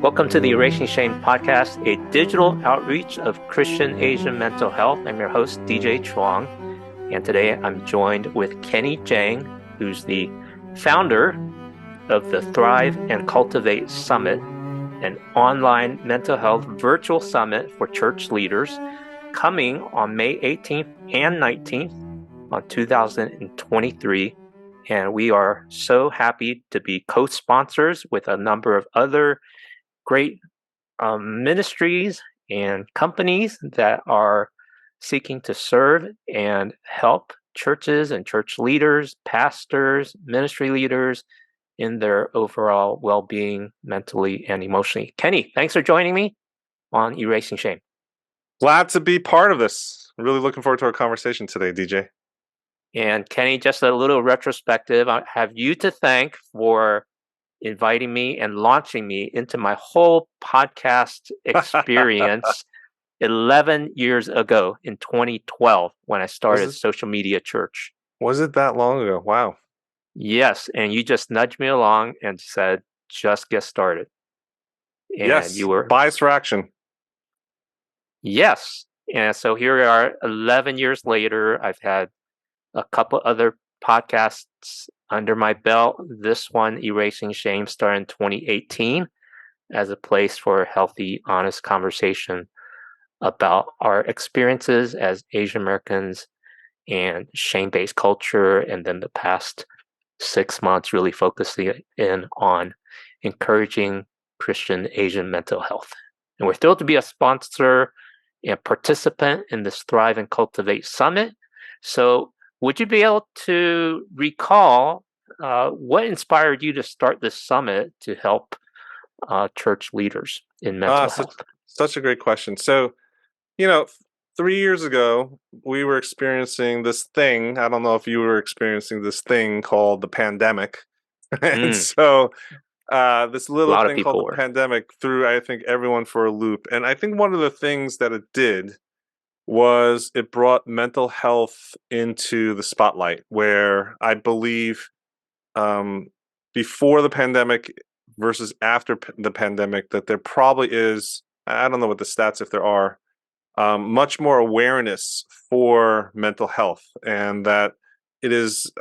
Welcome to the Erasing Shame podcast, a digital outreach of Christian Asian mental health. I'm your host, DJ Chuang, and today I'm joined with Kenny Jahng, who's the founder of the Thrive and Cultivate Summit, an online mental health virtual summit for church leaders coming on May 18th and 19th on 2023. And we are so happy to be co-sponsors with a number of other great ministries and companies that are seeking to serve and help churches and church leaders, pastors, ministry leaders in their overall well-being mentally and emotionally. Kenny, thanks for joining me on Erasing Shame. Glad to be part of this. Really looking forward to our conversation today, DJ. And Kenny, just a little retrospective, I have you to thank for inviting me and launching me into my whole podcast experience 11 years ago in 2012 when I started Social Media Church. Was it that long ago? Wow. Yes, and you just nudged me along and said, just get started. And yes, you were bias for action. Yes, and so here we are 11 years later. I've had a couple other podcasts under my belt. This one, Erasing Shame, started in 2018 as a place for healthy, honest conversation about our experiences as Asian Americans and shame-based culture. And then the past 6 months really focusing in on encouraging Christian Asian mental health. And we're thrilled to be a sponsor and participant in this Thrive and Cultivate Summit. So would you be able to recall what inspired you to start this summit to help church leaders in mental health? Such a great question. So, 3 years ago, we were experiencing this thing. I don't know if you were experiencing this thing called the pandemic. And so this little thing called the pandemic threw, I think, everyone for a loop. And I think one of the things that it did was it brought mental health into the spotlight, where I believe before the pandemic versus after the pandemic, that there probably is, I don't know what the stats, if there are, much more awareness for mental health, and that it is,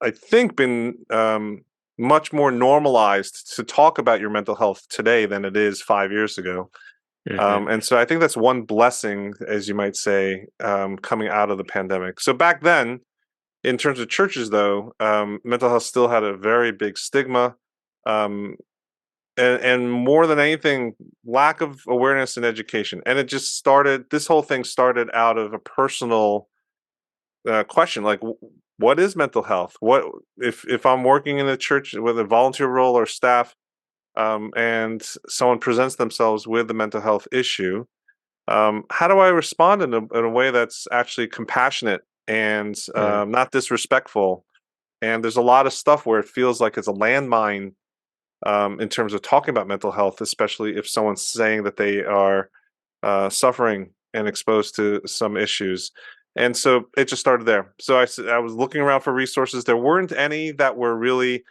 I think, been much more normalized to talk about your mental health today than it is 5 years ago. And so I think that's one blessing, as you might say, coming out of the pandemic. So back then, in terms of churches, though, mental health still had a very big stigma. And more than anything, lack of awareness and education. And it just started, this whole thing started out of a personal question, like, what is mental health? What if I'm working in a church with a volunteer role or staff, and someone presents themselves with a mental health issue, how do I respond in a way that's actually compassionate and not disrespectful? And there's a lot of stuff where it feels like it's a landmine in terms of talking about mental health, especially if someone's saying that they are suffering and exposed to some issues. And so it just started there. So I was looking around for resources. There weren't any that were really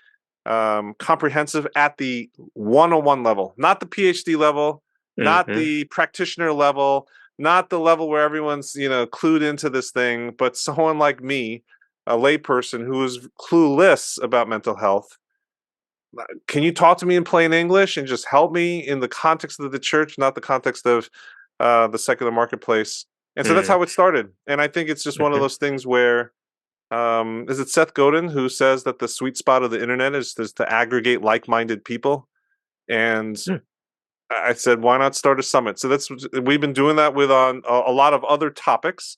comprehensive at the 101 level, not the PhD level, not the practitioner level, not the level where everyone's, clued into this thing, but someone like me, a layperson who is clueless about mental health. Can you talk to me in plain English and just help me in the context of the church, not the context of the secular marketplace? And so that's how it started. And I think it's just one of those things where, is it Seth Godin who says that the sweet spot of the internet is to aggregate like-minded people? And I said, why not start a summit? So we've been doing that with on a lot of other topics,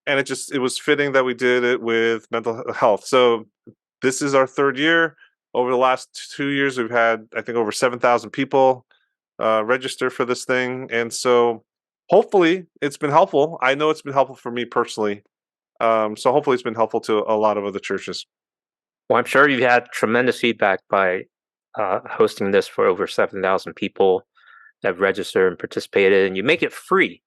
and it was fitting that we did it with mental health. So this is our third year. Over the last 2 years, we've had, I think, over 7,000 people register for this thing. And so hopefully it's been helpful. I know it's been helpful for me personally. So hopefully it's been helpful to a lot of other churches. Well, I'm sure you've had tremendous feedback by hosting this for over 7,000 people that have registered and participated, and you make it free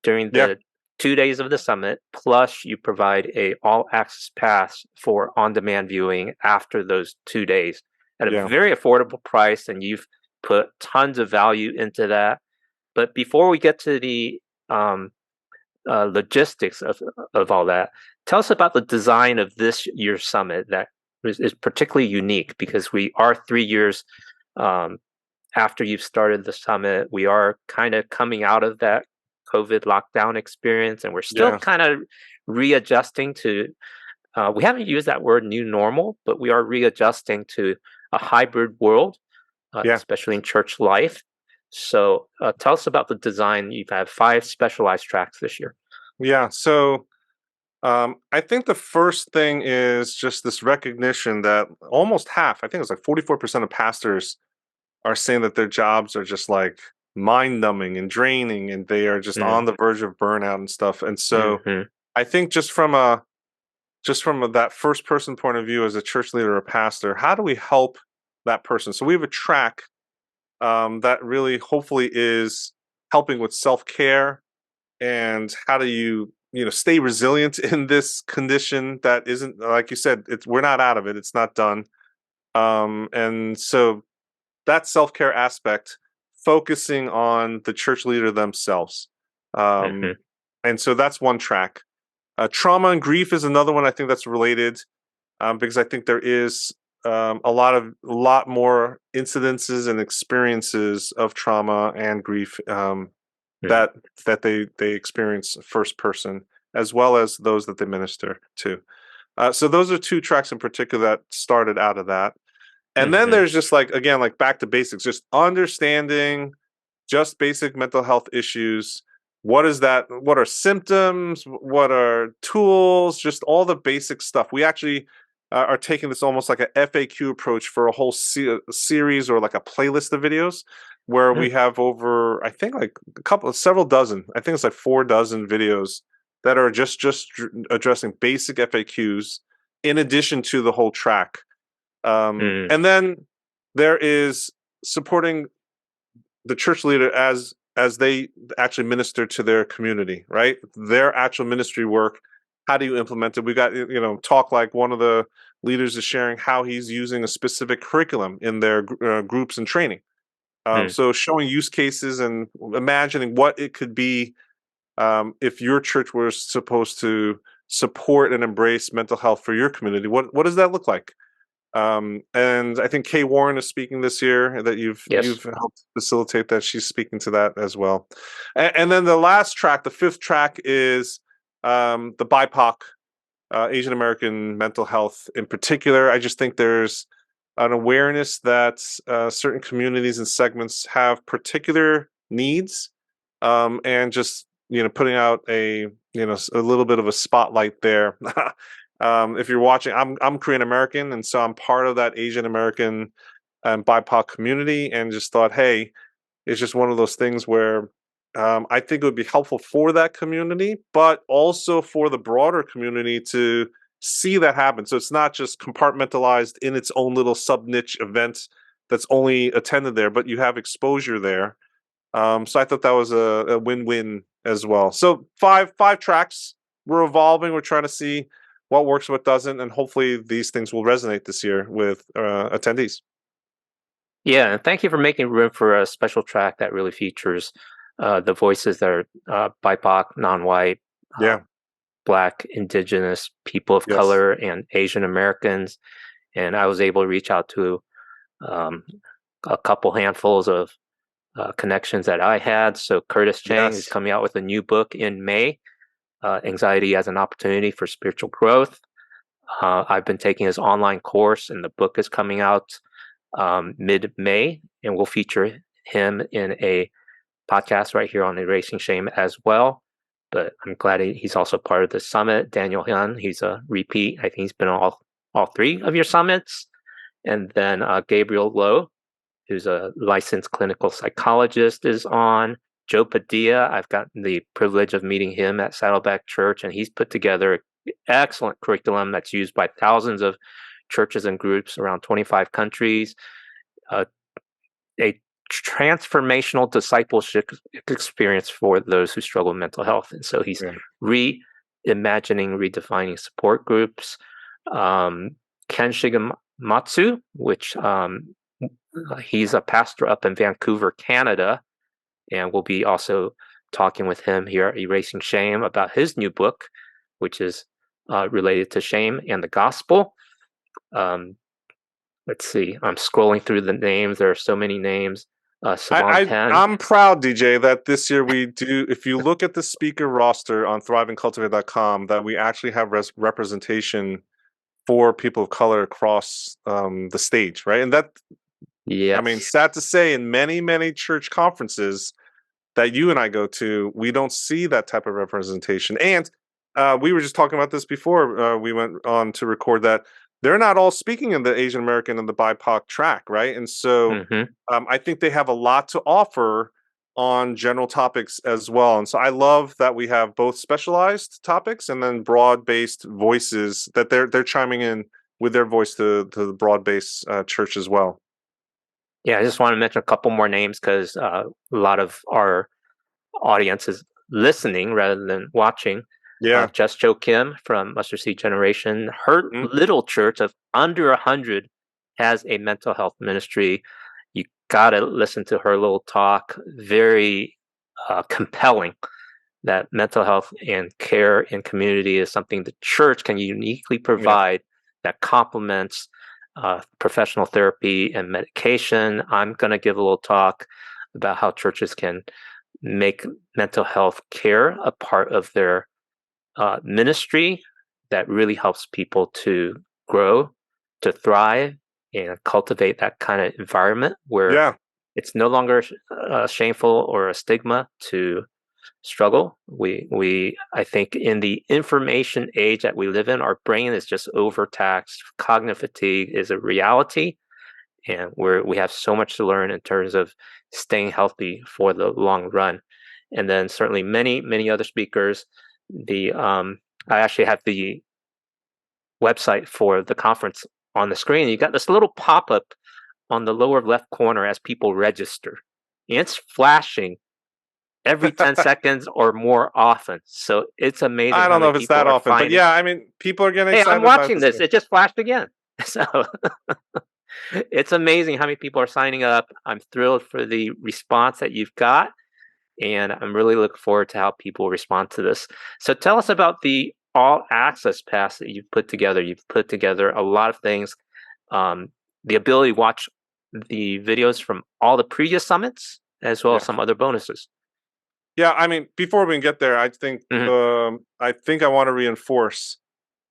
during the 2 days of the summit. Plus, you provide a all-access pass for on-demand viewing after those 2 days at a very affordable price. And you've put tons of value into that. But before we get to the logistics of all that, tell us about the design of this year's summit that is particularly unique, because we are 3 years after you've started the summit. We are kind of coming out of that COVID lockdown experience, and we're still Yeah. kind of readjusting to, we haven't used that word new normal, but we are readjusting to a hybrid world, Yeah. especially in church life. So tell us about the design. You've had 5 specialized tracks this year. Yeah. So I think the first thing is just this recognition that almost half, I think it's like 44% of pastors are saying that their jobs are just like mind numbing and draining, and they are just on the verge of burnout and stuff. And so Mm-hmm. I think that first person point of view, as a church leader or a pastor, how do we help that person? So we have a track that really hopefully is helping with self-care, and how do you stay resilient in this condition that isn't, like you said, we're not out of it, it's not done. And so that self-care aspect, focusing on the church leader themselves. Mm-hmm. And so that's one track. Trauma and grief is another one I think that's related, because I think there is a lot more incidences and experiences of trauma and grief, that they experience first person, as well as those that they minister to. So those are 2 tracks in particular that started out of that. And then Mm-hmm. there's just like, again, like back to basics, just understanding just basic mental health issues. What is that? What are symptoms? What are tools? Just all the basic stuff. We actually are taking this almost like a FAQ approach for a whole series, or like a playlist of videos, where we have over, I think, like several dozen. I think it's like 4 dozen videos that are just addressing basic FAQs in addition to the whole track. Mm-hmm. And then there is supporting the church leader as they actually minister to their community, right? Their actual ministry work. How do you implement it? We got talk, like one of the leaders is sharing how he's using a specific curriculum in their groups and training. So showing use cases and imagining what it could be, if your church was supposed to support and embrace mental health for your community. What does that look like? And I think Kay Warren is speaking this year, that you've helped facilitate that. She's speaking to that as well. And then the last track, the 5th track, is the BIPOC, Asian American mental health in particular. I just think there's an awareness that certain communities and segments have particular needs, and just putting out a little bit of a spotlight there. If you're watching, I'm Korean American, and so I'm part of that Asian American and BIPOC community, and just thought, hey, it's just one of those things where I think it would be helpful for that community, but also for the broader community to see that happen. So it's not just compartmentalized in its own little sub niche event that's only attended there, but you have exposure there. So I thought that was a win-win as well. So five tracks. We're evolving. We're trying to see what works, what doesn't, and hopefully these things will resonate this year with attendees. Yeah, and thank you for making room for a special track that really features the voices that are BIPOC, non-white, Yeah. Black, Indigenous, people of Yes. color, and Asian Americans. And I was able to reach out to a couple handfuls of connections that I had. So Curtis Jahng is coming out with a new book in May, Anxiety as an Opportunity for Spiritual Growth. I've been taking his online course, and the book is coming out mid-May, and we'll feature him in a podcast right here on Erasing Shame as well. But I'm glad he's also part of the summit. Daniel Hyun, he's a repeat. I think he's been on all 3 of your summits. And then Gabriel Lowe, who's a licensed clinical psychologist, is on. Joe Padilla, I've gotten the privilege of meeting him at Saddleback Church, and he's put together an excellent curriculum that's used by thousands of churches and groups around 25 countries. A transformational discipleship experience for those who struggle with mental health. And so he's reimagining, redefining support groups. Ken Shigematsu, which He's a pastor up in Vancouver, Canada, and we'll be also talking with him here at Erasing Shame about his new book, which is related to shame and the gospel. Let's see, I'm scrolling through the names. There are so many names. Savan Penn. I'm proud, DJ, that this year we do. If you look at the speaker roster on thrivingcultivate.com, that we actually have representation for people of color across the stage, right? And that, I mean, Yes. sad to say, in many church conferences that you and I go to, we don't see that type of representation. And we were just talking about this before we went on to record, that they're not all speaking in the Asian American and the BIPOC track, right? And so I think they have a lot to offer on general topics as well. And so I love that we have both specialized topics and then broad-based voices that they're chiming in with their voice to the broad-based church as well. Yeah, I just want to mention a couple more names because a lot of our audience is listening rather than watching. Yeah. Just Joe Kim from Mustard Seed Generation. Her little church of under 100 has a mental health ministry. You got to listen to her little talk. Very compelling that mental health and care in community is something the church can uniquely provide that complements professional therapy and medication. I'm going to give a little talk about how churches can make mental health care a part of their ministry that really helps people to grow, to thrive, and cultivate that kind of environment where it's no longer shameful or a stigma to struggle. I think in the information age that we live in, our brain is just overtaxed. Cognitive fatigue is a reality, and we have so much to learn in terms of staying healthy for the long run. And then certainly many other speakers. I actually have the website for the conference on the screen. You got this little pop-up on the lower left corner as people register. And it's flashing every 10 seconds or more often. So it's amazing. I don't know if it's that often, but yeah, I mean, people are getting excited. Hey, I'm watching this. It just flashed again. So it's amazing how many people are signing up. I'm thrilled for the response that you've got, and I'm really looking forward to how people respond to this. So tell us about the All Access Pass that you've put together. You've put together a lot of things. The ability to watch the videos from all the previous summits, as well as some other bonuses. Yeah, I mean, before we get there, I think I want to reinforce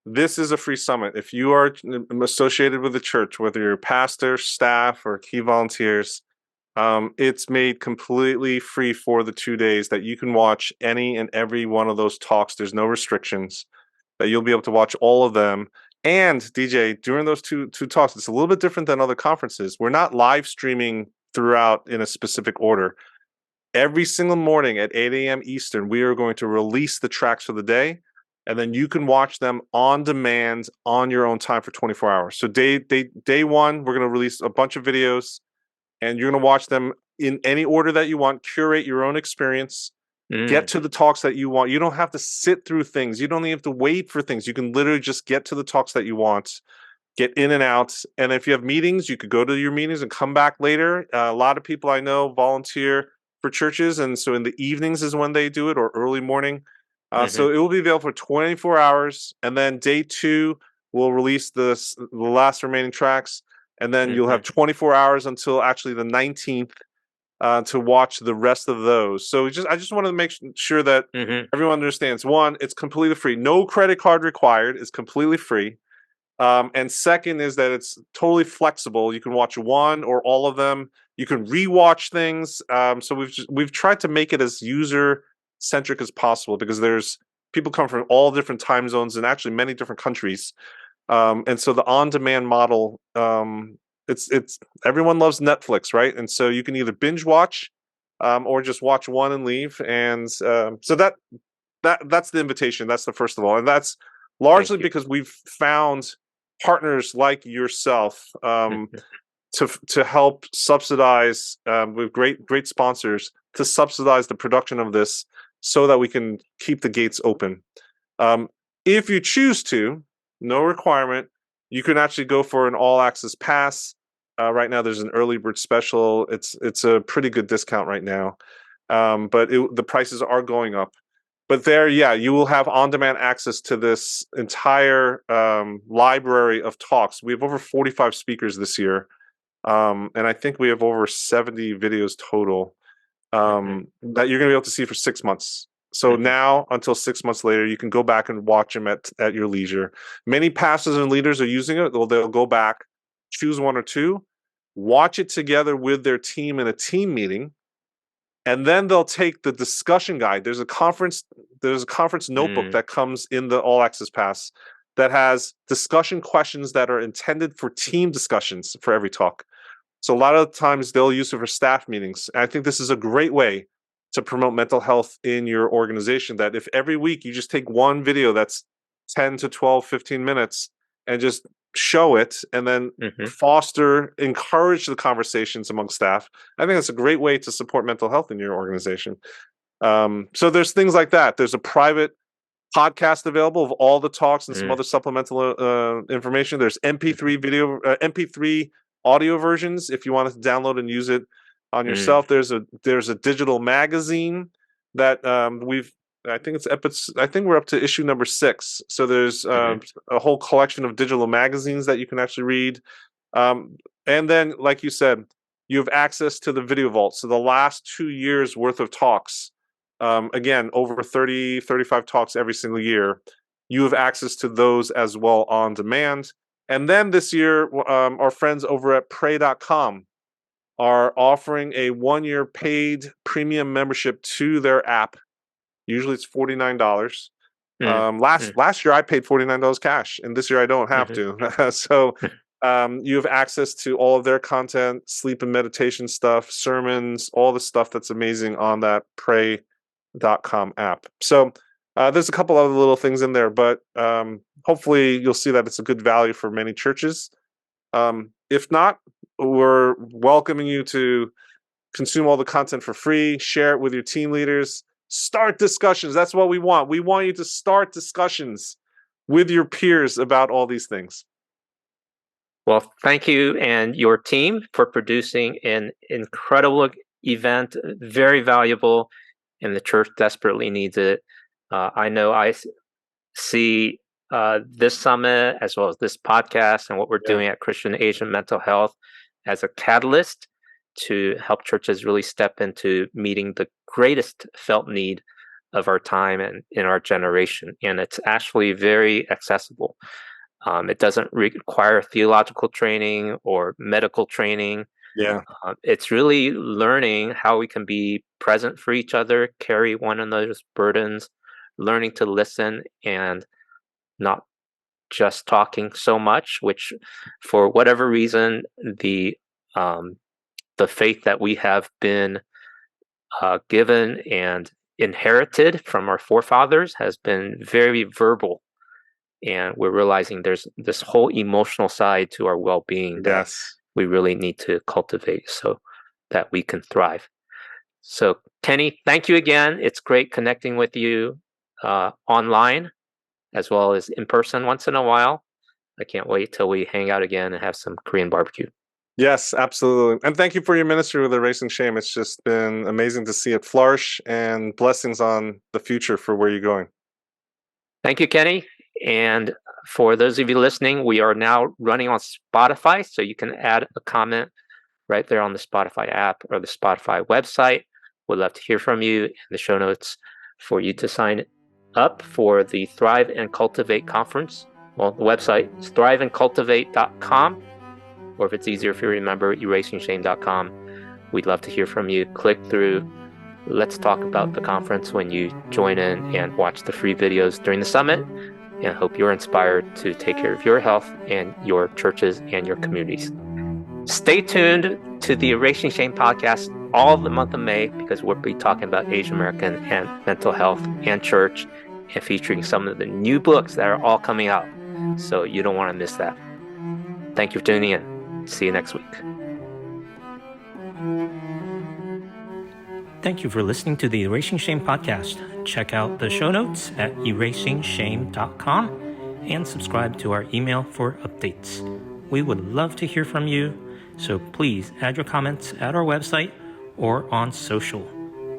this is a free summit. If you are associated with the church, whether you're pastor, staff, or key volunteers, it's made completely free for the 2 days that you can watch any and every one of those talks. There's no restrictions, that you'll be able to watch all of them. And DJ, during those two talks, it's a little bit different than other conferences. We're not live streaming throughout in a specific order. Every single morning at 8 a.m. Eastern, we are going to release the tracks for the day, and then you can watch them on demand on your own time for 24 hours. So day one, we're going to release a bunch of videos, and you're going to watch them in any order that you want, curate your own experience, get to the talks that you want. You don't have to sit through things. You don't even have to wait for things. You can literally just get to the talks that you want, get in and out. And if you have meetings, you could go to your meetings and come back later. A lot of people I know volunteer for churches, and so in the evenings is when they do it, or early morning. So it will be available for 24 hours, and then day 2 we'll release the last remaining tracks, and then you'll have 24 hours until actually the 19th to watch the rest of those. So I just want to make sure that everyone understands. One, it's completely free, no credit card required. It's completely free. And second is that it's totally flexible. You can watch one or all of them. You can rewatch things. So we've tried to make it as user centric as possible, because there's people come from all different time zones and actually many different countries. And so the on-demand model, it's everyone loves Netflix, right? And so you can either binge watch or just watch one and leave. And so that's the invitation. That's the first of all, and that's largely because we've found partners like yourself to help subsidize with great sponsors to subsidize the production of this, so that we can keep the gates open. If you choose to, no requirement, you can actually go for an all access pass. Right now, there's an early bird special. It's a pretty good discount right now, but the prices are going up. But there, yeah, you will have on-demand access to this entire library of talks. We have over 45 speakers this year, and I think we have over 70 videos total that you're going to be able to see for 6 months. So now until 6 months later, you can go back and watch them at your leisure. Many pastors and leaders are using it. They'll go back, choose one or two, watch it together with their team in a team meeting, and then they'll take the discussion guide. There's a conference notebook that comes in the All Access Pass that has discussion questions that are intended for team discussions for every talk. So a lot of times they'll use it for staff meetings. And I think this is a great way to promote mental health in your organization, that if every week you just take one video that's 10 to 12, 15 minutes and just show it, and then encourage the conversations among staff. I think that's a great way to support mental health in your organization. So there's things like that. There's a private podcast available of all the talks and some other supplemental information. There's MP3 audio versions if you want to download and use it on yourself. There's a digital magazine that I think we're up to issue number 6. So there's a whole collection of digital magazines that you can actually read. And then, like you said, you have access to the video vault. So the last 2 years worth of talks, again, over 30, 35 talks every single year, you have access to those as well on demand. And then this year, our friends over at pray.com are offering a 1-year paid premium membership to their app. Usually it's $49. Last year I paid $49 cash, and this year I don't have to. So you have access to all of their content, sleep and meditation stuff, sermons, all the stuff that's amazing on that pray.com app. So there's a couple other little things in there, but hopefully you'll see that it's a good value for many churches. If not, we're welcoming you to consume all the content for free, share it with your team leaders, start discussions. That's what we want. We want you to start discussions with your peers about all these things. Well, thank you and your team for producing an incredible event, very valuable, and the church desperately needs it. I know I see this summit as well as this podcast and what we're doing at Christian Asian Mental Health as a catalyst to help churches really step into meeting the greatest felt need of our time and in our generation. And it's actually very accessible. It doesn't require theological training or medical training. It's really learning how we can be present for each other, carry one another's burdens, learning to listen and not just talking so much, which for whatever reason, the faith that we have been given and inherited from our forefathers has been very verbal. And we're realizing there's this whole emotional side to our well-being that we really need to cultivate so that we can thrive. So, Kenny, thank you again. It's great connecting with you online as well as in person once in a while. I can't wait till we hang out again and have some Korean barbecue. Yes, absolutely. And thank you for your ministry with Erasing Shame. It's just been amazing to see it flourish, and blessings on the future for where you're going. Thank you, Kenny. And for those of you listening, we are now running on Spotify, so you can add a comment right there on the Spotify app or the Spotify website. We'd love to hear from you in the show notes for you to sign up for the Thrive and Cultivate conference. Well, the website is thriveandcultivate.com, or if it's easier for you to remember, erasingshame.com. We'd love to hear from you. Click through. Let's talk about the conference when you join in and watch the free videos during the summit. And I hope you're inspired to take care of your health and your churches and your communities. Stay tuned to the Erasing Shame podcast all the month of May, because we'll be talking about Asian American and mental health and church, and featuring some of the new books that are all coming out. So you don't want to miss that. Thank you for tuning in. See you next week. Thank you for listening to the Erasing Shame podcast. Check out the show notes at erasingshame.com and subscribe to our email for updates. We would love to hear from you. So please add your comments at our website or on social.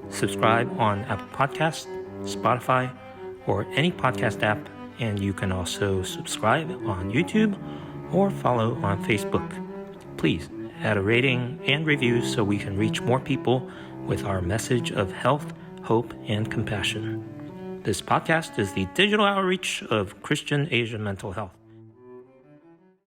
Subscribe on Apple Podcasts, Spotify, or any podcast app, and you can also subscribe on YouTube or follow on Facebook. Please add a rating and review so we can reach more people with our message of health, hope, and compassion. This podcast is the digital outreach of Christian Asian mental health.